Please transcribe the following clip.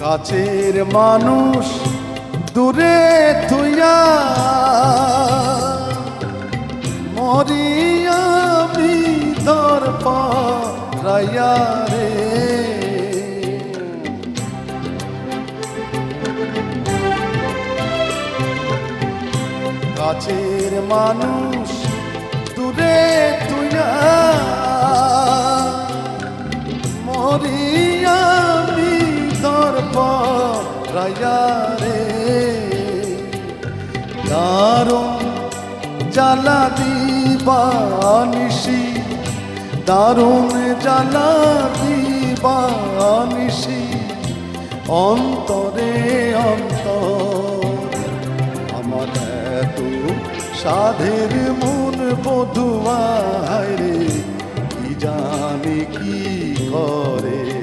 কাছের মানুষ দূরে থুইয়া মরিয়া বিধর পাইয়া রে। কাছের মানুষ দূরে তুইয়া মরিয়া বিধর পাইয়া রে। দারুণ জ্বালা দিবানিশি, দারুণ জ্বালা দিবানিশি, অন্তরে অন্তর আমার এত সাধের মন বধুয়া রে, কি জানি কি করে।